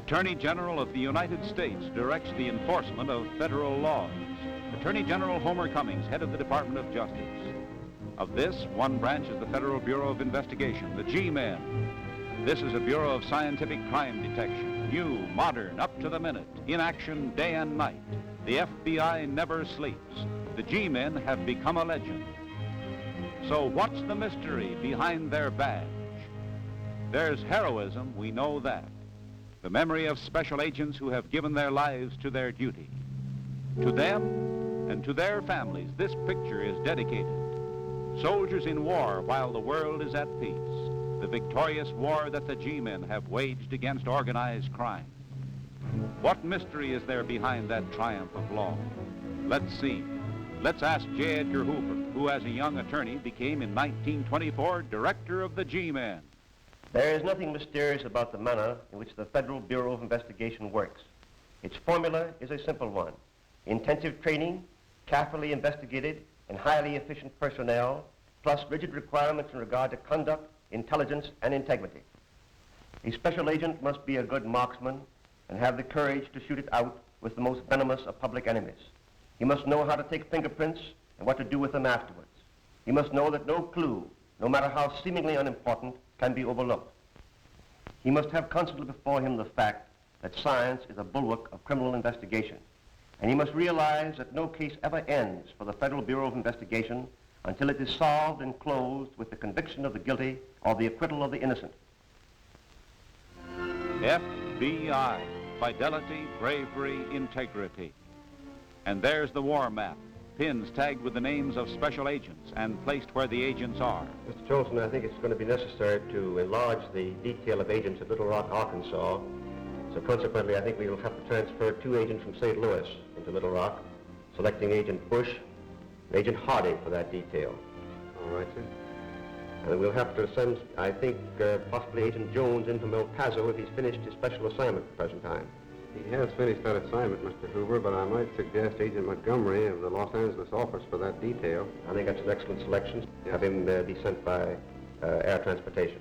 Attorney General of the United States directs the enforcement of federal laws. Attorney General Homer Cummings, head of the Department of Justice. Of this, one branch is the Federal Bureau of Investigation, the G-Men. This is a Bureau of Scientific Crime Detection, new, modern, up to the minute, in action day and night. The FBI never sleeps. The G-Men have become a legend. So what's the mystery behind their badge? There's heroism, we know that. The memory of special agents who have given their lives to their duty. To them and to their families, this picture is dedicated. Soldiers in war while the world is at peace. The victorious war that the G-Men have waged against organized crime. What mystery is there behind that triumph of law? Let's see. Let's ask J. Edgar Hoover, who as a young attorney became in 1924 director of the G-Men. There is nothing mysterious about the manner in which the Federal Bureau of Investigation works. Its formula is a simple one. Intensive training, carefully investigated, and highly efficient personnel, plus rigid requirements in regard to conduct, intelligence, and integrity. A special agent must be a good marksman and have the courage to shoot it out with the most venomous of public enemies. He must know how to take fingerprints and what to do with them afterwards. He must know that no clue, no matter how seemingly unimportant, can be overlooked. He must have constantly before him the fact that science is a bulwark of criminal investigation. And he must realize that no case ever ends for the Federal Bureau of Investigation until it is solved and closed with the conviction of the guilty or the acquittal of the innocent. FBI, fidelity, bravery, integrity. And there's the war map, pins tagged with the names of special agents and placed where the agents are. Mr. Jolson, I think it's going to be necessary to enlarge the detail of agents at Little Rock, Arkansas. So consequently, I think we will have to transfer 2 agents from St. Louis into Little Rock, selecting Agent Bush and Agent Hardy for that detail. All right, sir. And we'll have to send, I think, possibly Agent Jones in from El Paso if he's finished his special assignment at the present time. He has finished that assignment, Mr. Hoover, but I might suggest Agent Montgomery of the Los Angeles office for that detail. I think that's an excellent selection. Have him be sent by air transportation.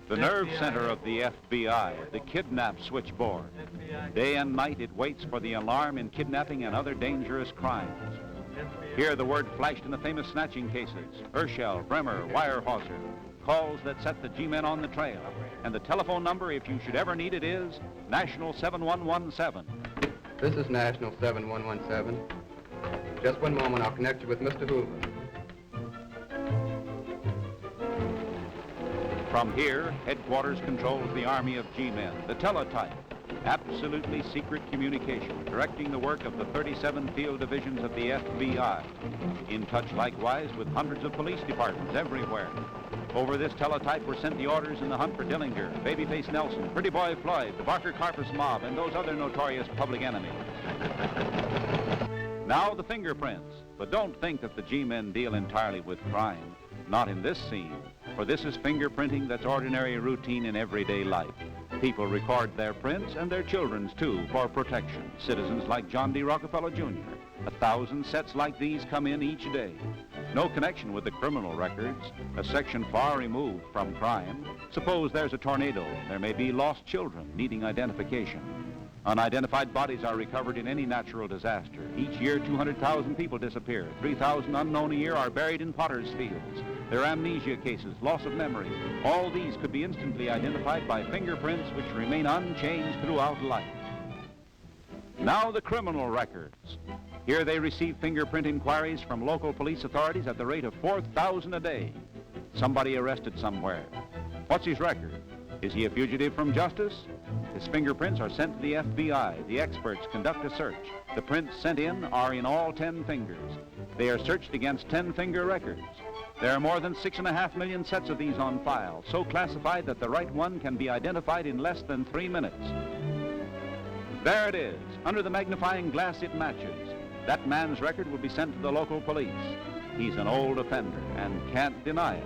The nerve center of the FBI, the kidnap switchboard. Day and night it waits for the alarm in kidnapping and other dangerous crimes. Here the word flashed in the famous snatching cases, Urschell, Bremer, Weyerhaeuser, calls that set the G-Men on the trail. And the telephone number, if you should ever need it, is National 7117. This is National 7117. Just one moment, I'll connect you with Mr. Hoover. From here, headquarters controls the army of G-Men, the teletype, absolutely secret communication, directing the work of the 37 field divisions of the FBI. In touch likewise with hundreds of police departments everywhere. Over this teletype were sent the orders in the hunt for Dillinger, Babyface Nelson, Pretty Boy Floyd, the Barker Carpus mob, and those other notorious public enemies. Now the fingerprints. But don't think that the G-Men deal entirely with crime. Not in this scene, for this is fingerprinting that's ordinary routine in everyday life. People record their prints and their children's too for protection. Citizens like John D. Rockefeller Jr. 1,000 sets like these come in each day. No connection with the criminal records, a section far removed from crime. Suppose there's a tornado. There may be lost children needing identification. Unidentified bodies are recovered in any natural disaster. Each year, 200,000 people disappear. 3,000 unknown a year are buried in potter's fields. There are amnesia cases, loss of memory. All these could be instantly identified by fingerprints which remain unchanged throughout life. Now the criminal records. Here they receive fingerprint inquiries from local police authorities at the rate of 4,000 a day. Somebody arrested somewhere. What's his record? Is he a fugitive from justice? His fingerprints are sent to the FBI. The experts conduct a search. The prints sent in are in all 10 fingers. They are searched against 10 finger records. There are more than 6.5 million sets of these on file, so classified that the right one can be identified in less than 3 minutes. There it is. Under the magnifying glass it matches. That man's record will be sent to the local police. He's an old offender and can't deny it.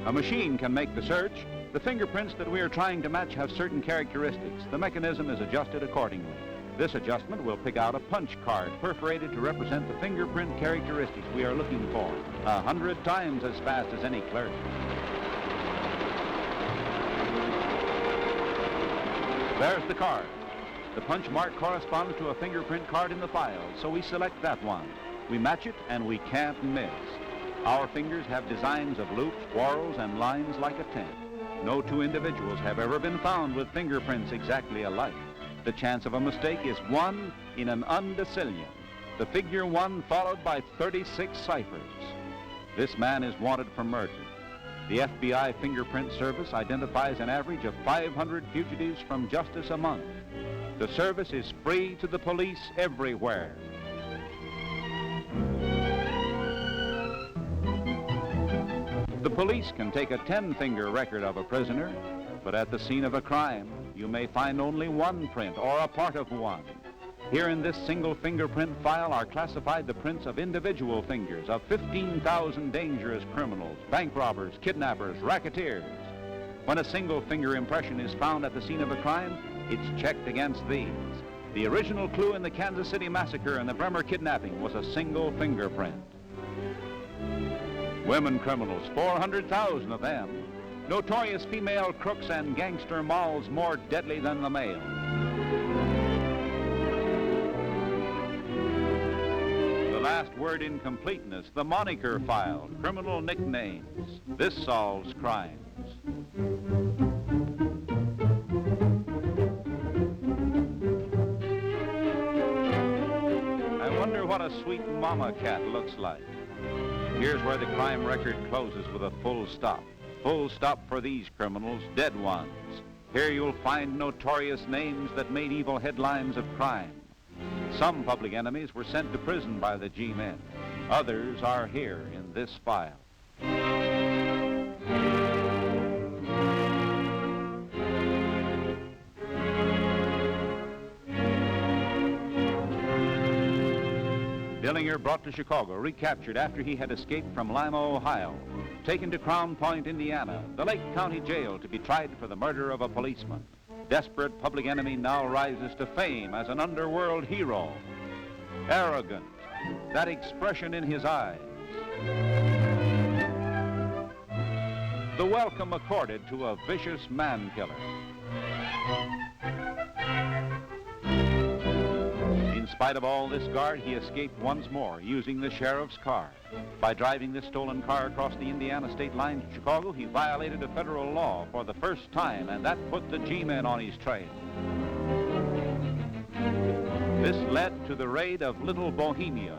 A machine can make the search. The fingerprints that we are trying to match have certain characteristics. The mechanism is adjusted accordingly. This adjustment will pick out a punch card perforated to represent the fingerprint characteristics we are looking for, 100 times as fast as any clerk. There's the card. The punch mark corresponds to a fingerprint card in the file, so we select that one. We match it, and we can't miss. Our fingers have designs of loops, whorls, and lines like a tent. No two individuals have ever been found with fingerprints exactly alike. The chance of a mistake is 1 in an undecillion. The figure 1 followed by 36 ciphers. This man is wanted for murder. The FBI Fingerprint Service identifies an average of 500 fugitives from justice a month. The service is free to the police everywhere. The police can take a 10-finger record of a prisoner, but at the scene of a crime, you may find only one print or a part of one. Here in this single fingerprint file are classified the prints of individual fingers of 15,000 dangerous criminals, bank robbers, kidnappers, racketeers. When a single finger impression is found at the scene of a crime, it's checked against these. The original clue in the Kansas City massacre and the Bremer kidnapping was a single fingerprint. Women criminals, 400,000 of them. Notorious female crooks and gangster molls more deadly than the male. The last word in completeness, the moniker file, criminal nicknames. This solves crimes. I wonder what a sweet mama cat looks like. Here's where the crime record closes with a full stop. Full stop for these criminals, dead ones. Here you'll find notorious names that made evil headlines of crime. Some public enemies were sent to prison by the G-men. Others are here in this file. Dillinger brought to Chicago, recaptured after he had escaped from Lima, Ohio. Taken to Crown Point, Indiana, the Lake County Jail to be tried for the murder of a policeman. Desperate public enemy now rises to fame as an underworld hero. Arrogant, that expression in his eyes. The welcome accorded to a vicious man-killer. In spite of all this guard, he escaped once more, using the sheriff's car. By driving this stolen car across the Indiana state line to Chicago, he violated a federal law for the first time, and that put the G-men on his trail. This led to the raid of Little Bohemia.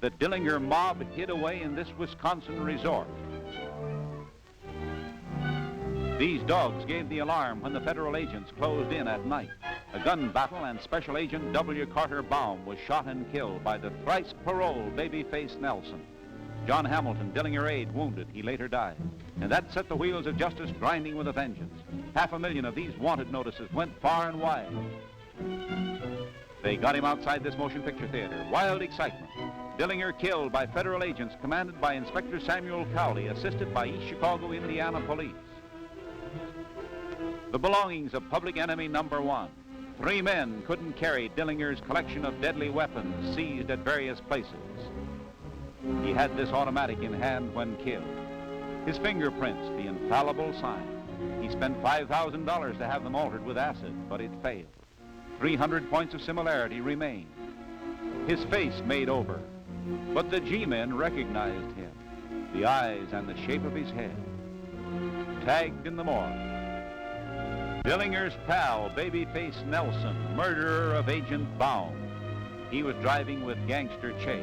The Dillinger mob hid away in this Wisconsin resort. These dogs gave the alarm when the federal agents closed in at night. A gun battle, and Special Agent W. Carter Baum was shot and killed by the thrice paroled Babyface Nelson. John Hamilton, Dillinger aide, wounded. He later died. And that set the wheels of justice grinding with a vengeance. 500,000 of these wanted notices went far and wide. They got him outside this motion picture theater. Wild excitement. Dillinger killed by federal agents commanded by Inspector Samuel Cowley, assisted by East Chicago, Indiana police. The belongings of public enemy number 1. 3 men couldn't carry Dillinger's collection of deadly weapons seized at various places. He had this automatic in hand when killed. His fingerprints, the infallible sign. He spent $5,000 to have them altered with acid, but it failed. 300 points of similarity remained. His face made over, but the G-men recognized him. The eyes and the shape of his head. Tagged in the morgue. Dillinger's pal, Babyface Nelson, murderer of Agent Baum. He was driving with Gangster Chase.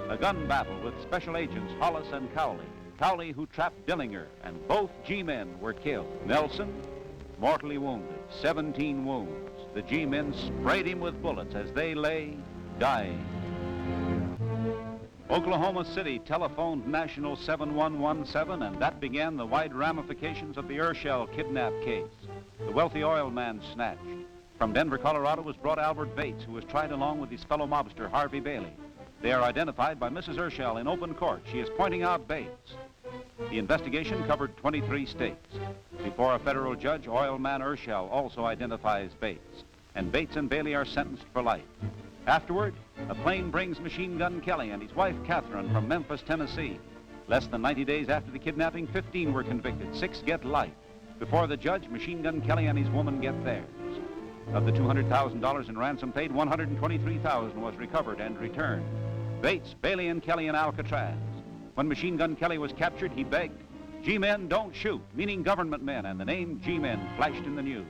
A gun battle with Special Agents Hollis and Cowley. Cowley who trapped Dillinger, and both G-men were killed. Nelson, mortally wounded, 17 wounds. The G-men sprayed him with bullets as they lay, dying. Oklahoma City telephoned National 7117, and that began the wide ramifications of the Urschell kidnap case. The wealthy oil man snatched. From Denver, Colorado was brought Albert Bates, who was tried along with his fellow mobster, Harvey Bailey. They are identified by Mrs. Urschell in open court. She is pointing out Bates. The investigation covered 23 states. Before a federal judge, oil man Urschell also identifies Bates. And Bates and Bailey are sentenced for life. Afterward, a plane brings Machine Gun Kelly and his wife, Catherine, from Memphis, Tennessee. Less than 90 days after the kidnapping, 15 were convicted. 6 get life. Before the judge, Machine Gun Kelly and his woman get theirs. Of the $200,000 in ransom paid, $123,000 was recovered and returned. Bates, Bailey, and Kelly in Alcatraz. When Machine Gun Kelly was captured, he begged, "G-men don't shoot," meaning government men, and the name G-men flashed in the news.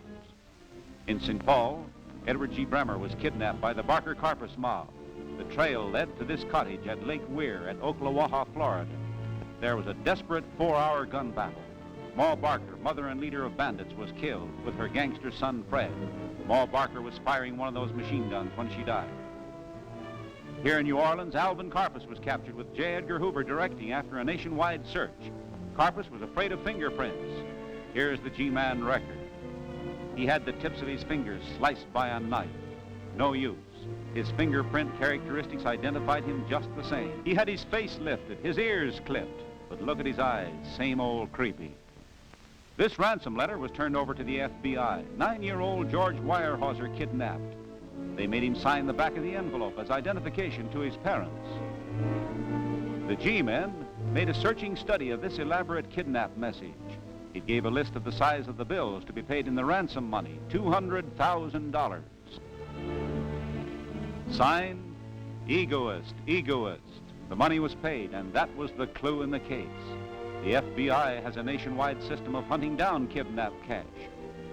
In St. Paul, Edward G. Bremer was kidnapped by the Barker Carpus mob. The trail led to this cottage at Lake Weir at Ocklawaha, Florida. There was a desperate 4-hour gun battle. Ma Barker, mother and leader of bandits, was killed with her gangster son, Fred. Ma Barker was firing one of those machine guns when she died. Here in New Orleans, Alvin Carpus was captured with J. Edgar Hoover directing after a nationwide search. Carpus was afraid of fingerprints. Here's the G-man record. He had the tips of his fingers sliced by a knife. No use. His fingerprint characteristics identified him just the same. He had his face lifted, his ears clipped, but look at his eyes, same old creepy. This ransom letter was turned over to the FBI. 9-year-old George Weyerhaeuser kidnapped. They made him sign the back of the envelope as identification to his parents. The G-men made a searching study of this elaborate kidnap message. It gave a list of the size of the bills to be paid in the ransom money, $200,000. Signed, Egoist, Egoist. The money was paid, and that was the clue in the case. The FBI has a nationwide system of hunting down kidnapped cash.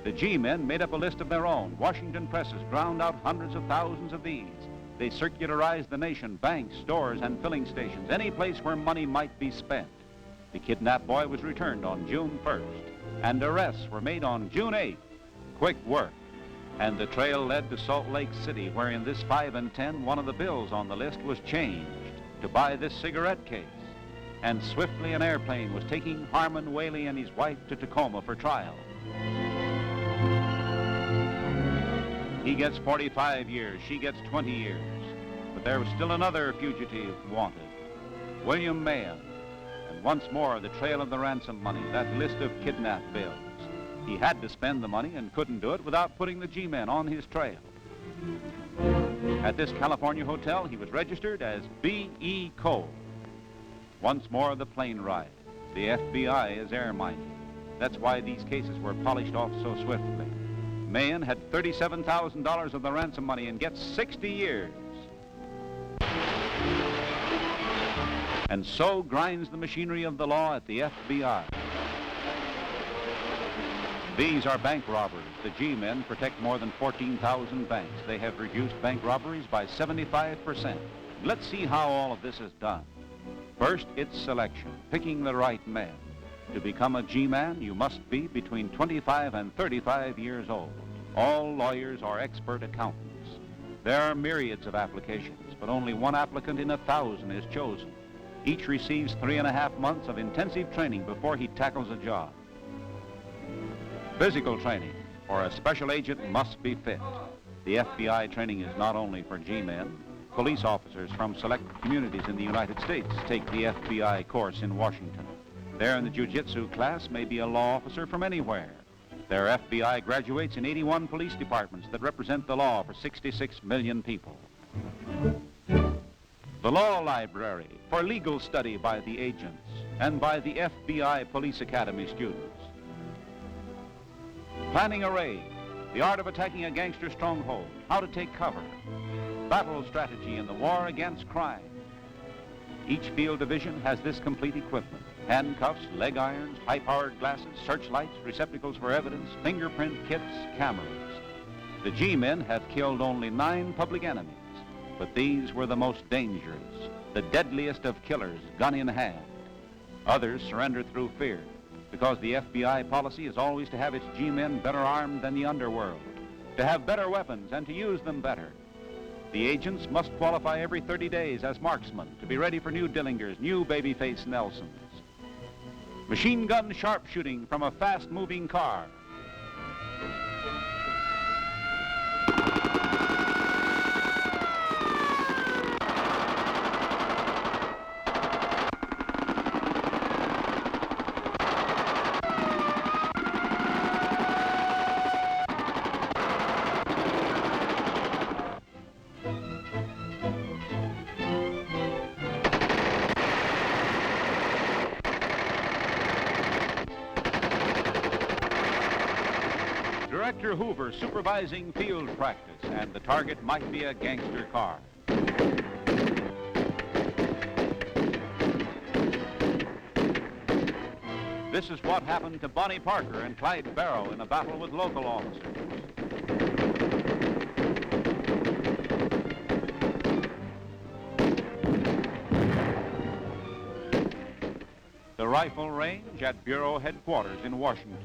The G-men made up a list of their own. Washington presses ground out hundreds of thousands of these. They circularized the nation, banks, stores, and filling stations, any place where money might be spent. The kidnapped boy was returned on June 1st, and arrests were made on June 8th. Quick work. And the trail led to Salt Lake City, where in this 5 and 10, one of the bills on the list was changed to buy this cigarette case. And swiftly an airplane was taking Harmon Whaley and his wife to Tacoma for trial. He gets 45 years, she gets 20 years. But there was still another fugitive wanted, William Mahan. And once more, the trail of the ransom money, that list of kidnap bills. He had to spend the money and couldn't do it without putting the G-men on his trail. At this California hotel, he was registered as B.E. Cole. Once more, the plane ride. The FBI is air-minded. That's why these cases were polished off so swiftly. Mahan had $37,000 of the ransom money and gets 60 years. And so grinds the machinery of the law at the FBI. These are bank robberies. The G-men protect more than 14,000 banks. They have reduced bank robberies by 75%. Let's see how all of this is done. First, it's selection, picking the right man. To become a G-man, you must be between 25 and 35 years old. All lawyers are expert accountants. There are myriads of applications, but only one applicant in 1,000 is chosen. Each receives 3.5 months of intensive training before he tackles a job. Physical training, or a special agent must be fit. The FBI training is not only for G-men. Police officers from select communities in the United States take the FBI course in Washington. There in the jiu-jitsu class may be a law officer from anywhere. There are FBI graduates in 81 police departments that represent the law for 66 million people. The law library for legal study by the agents and by the FBI Police Academy students. Planning a raid, the art of attacking a gangster stronghold, how to take cover, battle strategy in the war against crime. Each field division has this complete equipment: handcuffs, leg irons, high-powered glasses, searchlights, receptacles for evidence, fingerprint kits, cameras. The G-men have killed only 9 public enemies, but these were the most dangerous, the deadliest of killers, gun in hand. Others surrendered through fear, because the FBI policy is always to have its G-men better armed than the underworld, to have better weapons and to use them better. The agents must qualify every 30 days as marksmen to be ready for new Dillingers, new babyface Nelsons. Machine gun sharpshooting from a fast-moving car. Edgar Hoover supervising field practice, and the target might be a gangster car. This is what happened to Bonnie Parker and Clyde Barrow in a battle with local officers. The rifle range at Bureau headquarters in Washington,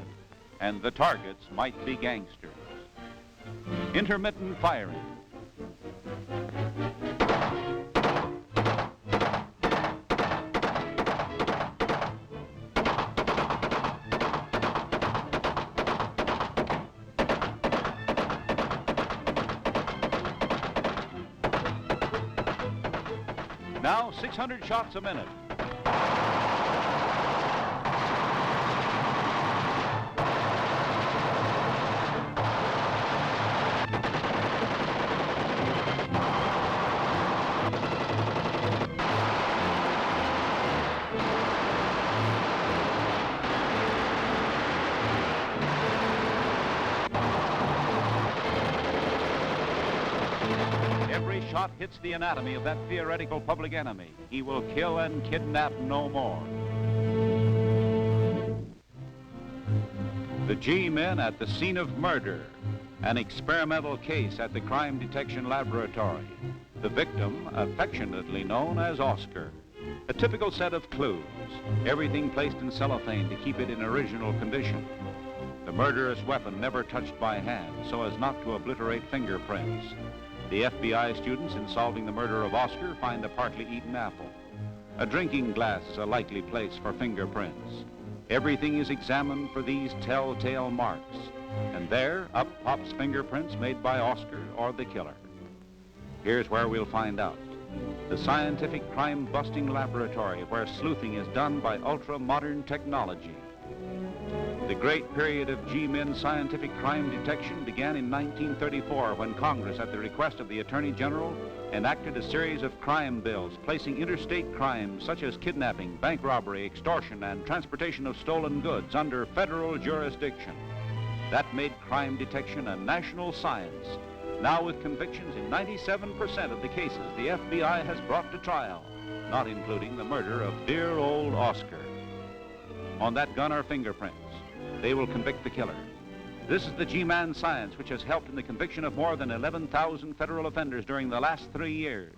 and the targets might be gangsters. Intermittent firing. Now 600 shots a minute. Every shot hits the anatomy of that theoretical public enemy. He will kill and kidnap no more. The G-men at the scene of murder. An experimental case at the crime detection laboratory. The victim, affectionately known as Oscar. A typical set of clues. Everything placed in cellophane to keep it in original condition. The murderous weapon never touched by hand so as not to obliterate fingerprints. The FBI students in solving the murder of Oscar find a partly eaten apple. A drinking glass is a likely place for fingerprints. Everything is examined for these telltale marks. And there, up pops fingerprints made by Oscar or the killer. Here's where we'll find out. The scientific crime-busting laboratory where sleuthing is done by ultra-modern technology. The great period of G-men scientific crime detection began in 1934 when Congress, at the request of the Attorney General, enacted a series of crime bills placing interstate crimes such as kidnapping, bank robbery, extortion, and transportation of stolen goods under federal jurisdiction. That made crime detection a national science. Now with convictions in 97% of the cases the FBI has brought to trial, not including the murder of dear old Oscar. On that gun are fingerprints. They will convict the killer. This is the G-man science which has helped in the conviction of more than 11,000 federal offenders during the last 3 years.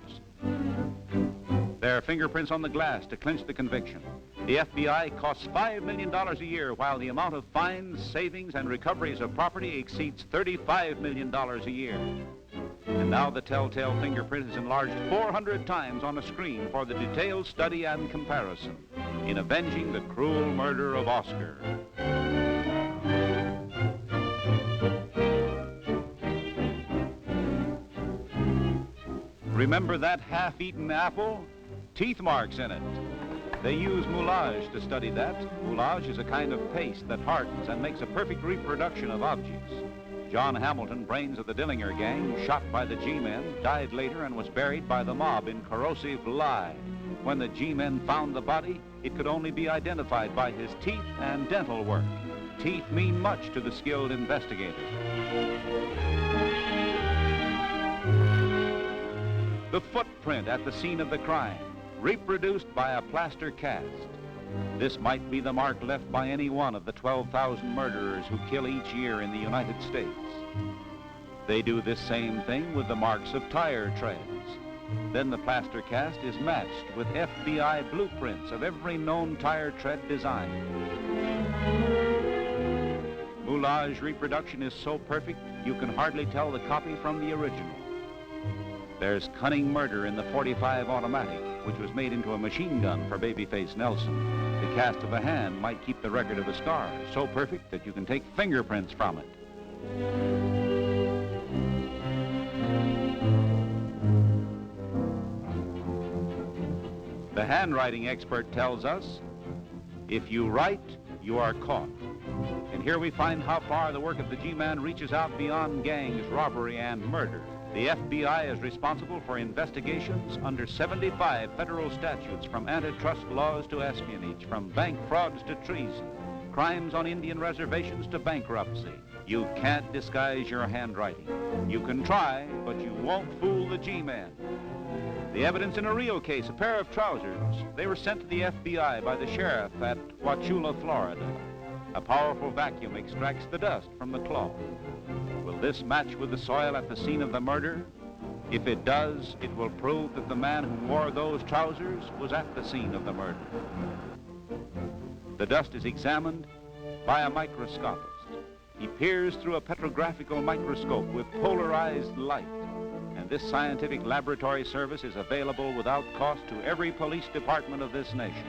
There are fingerprints on the glass to clinch the conviction. The FBI costs $5 million a year, while the amount of fines, savings, and recoveries of property exceeds $35 million a year. And now the telltale fingerprint is enlarged 400 times on a screen for the detailed study and comparison in avenging the cruel murder of Oscar. Remember that half-eaten apple? Teeth marks in it. They use moulage to study that. Moulage is a kind of paste that hardens and makes a perfect reproduction of objects. John Hamilton, brains of the Dillinger gang, shot by the G-men, died later and was buried by the mob in corrosive lye. When the G-men found the body, it could only be identified by his teeth and dental work. Teeth mean much to the skilled investigator. The footprint at the scene of the crime, reproduced by a plaster cast. This might be the mark left by any one of the 12,000 murderers who kill each year in the United States. They do this same thing with the marks of tire treads. Then the plaster cast is matched with FBI blueprints of every known tire tread design. Moulage reproduction is so perfect, you can hardly tell the copy from the original. There's cunning murder in the .45 automatic, which was made into a machine gun for Babyface Nelson. The cast of a hand might keep the record of a scar, so perfect that you can take fingerprints from it. The handwriting expert tells us, if you write, you are caught. And here we find how far the work of the G-man reaches out beyond gangs, robbery, and murder. The FBI is responsible for investigations under 75 federal statutes, from antitrust laws to espionage, from bank frauds to treason, crimes on Indian reservations to bankruptcy. You can't disguise your handwriting. You can try, but you won't fool the G-man. The evidence in a real case, a pair of trousers. They were sent to the FBI by the sheriff at Wauchula, Florida. A powerful vacuum extracts the dust from the cloth. Will this match with the soil at the scene of the murder? If it does, it will prove that the man who wore those trousers was at the scene of the murder. The dust is examined by a microscopist. He peers through a petrographical microscope with polarized light, and this scientific laboratory service is available without cost to every police department of this nation.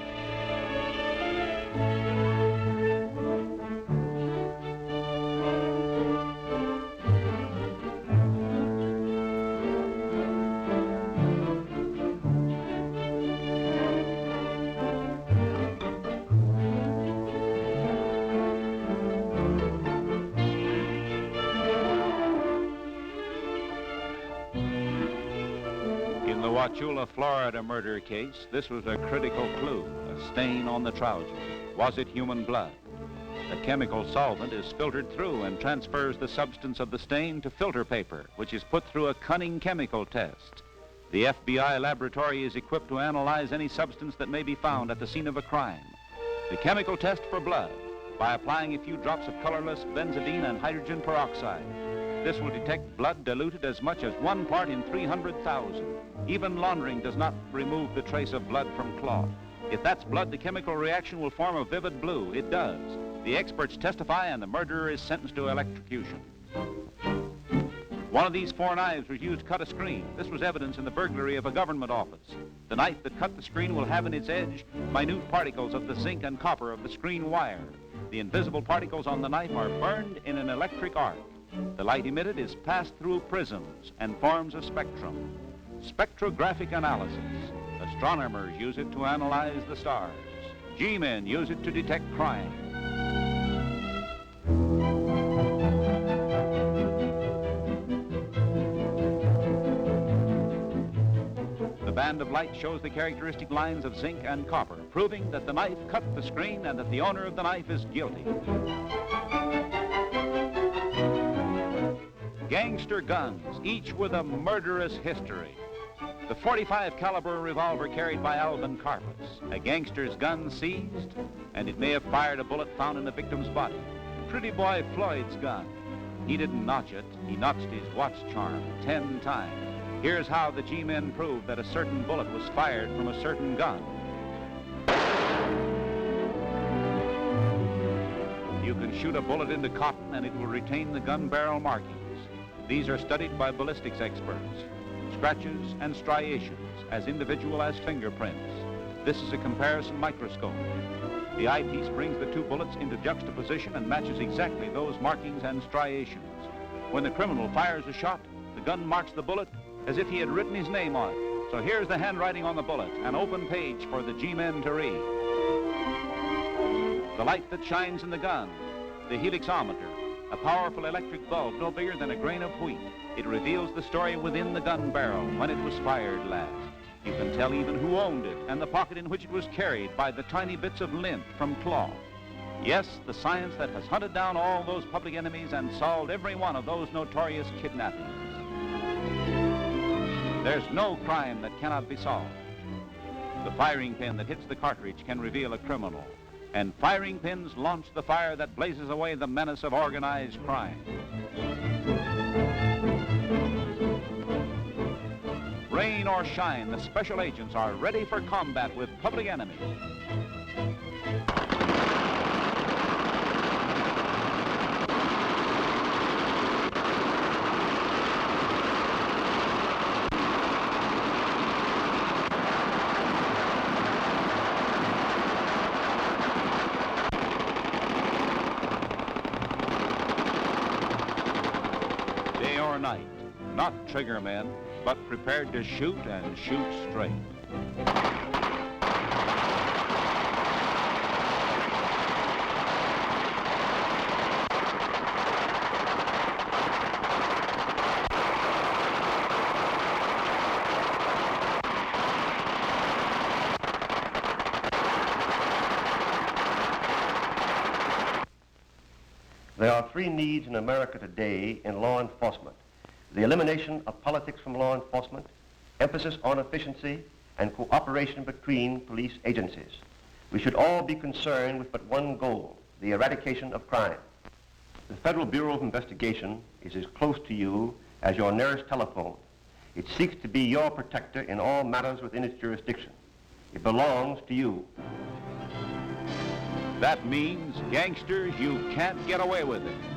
Wauchula, Florida murder case, this was a critical clue, a stain on the trousers. Was it human blood? A chemical solvent is filtered through and transfers the substance of the stain to filter paper, which is put through a cunning chemical test. The FBI laboratory is equipped to analyze any substance that may be found at the scene of a crime. The chemical test for blood, by applying a few drops of colorless benzidine and hydrogen peroxide. This will detect blood diluted as much as 1 part in 300,000. Even laundering does not remove the trace of blood from cloth. If that's blood, the chemical reaction will form a vivid blue. It does. The experts testify and the murderer is sentenced to electrocution. One of these 4 knives was used to cut a screen. This was evidence in the burglary of a government office. The knife that cut the screen will have in its edge minute particles of the zinc and copper of the screen wire. The invisible particles on the knife are burned in an electric arc. The light emitted is passed through prisms and forms a spectrum. Spectrographic analysis. Astronomers use it to analyze the stars. G-men use it to detect crime. The band of light shows the characteristic lines of zinc and copper, proving that the knife cut the screen and that the owner of the knife is guilty. Gangster guns, each with a murderous history. The .45 caliber revolver carried by Alvin Karpus, a gangster's gun seized, and it may have fired a bullet found in the victim's body. Pretty boy Floyd's gun. He didn't notch it, he notched his watch charm 10 times. Here's how the G-men proved that a certain bullet was fired from a certain gun. You can shoot a bullet into cotton and it will retain the gun barrel markings. These are studied by ballistics experts. Scratches and striations, as individual as fingerprints. This is a comparison microscope. The eyepiece brings the 2 bullets into juxtaposition and matches exactly those markings and striations. When the criminal fires a shot, the gun marks the bullet as if he had written his name on it. So here's the handwriting on the bullet, an open page for the G-men to read. The light that shines in the gun, the helixometer, a powerful electric bulb no bigger than a grain of wheat. It reveals the story within the gun barrel when it was fired last. You can tell even who owned it and the pocket in which it was carried by the tiny bits of lint from cloth. Yes, the science that has hunted down all those public enemies and solved every one of those notorious kidnappings. There's no crime that cannot be solved. The firing pin that hits the cartridge can reveal a criminal. And firing pins launch the fire that blazes away the menace of organized crime. Rain or shine, the special agents are ready for combat with public enemies. Night, not trigger men, but prepared to shoot and shoot straight. There are three needs in America today in law enforcement: the elimination of politics from law enforcement, emphasis on efficiency, and cooperation between police agencies. We should all be concerned with but one goal: the eradication of crime. The Federal Bureau of Investigation is as close to you as your nearest telephone. It seeks to be your protector in all matters within its jurisdiction. It belongs to you. That means, gangsters, you can't get away with it.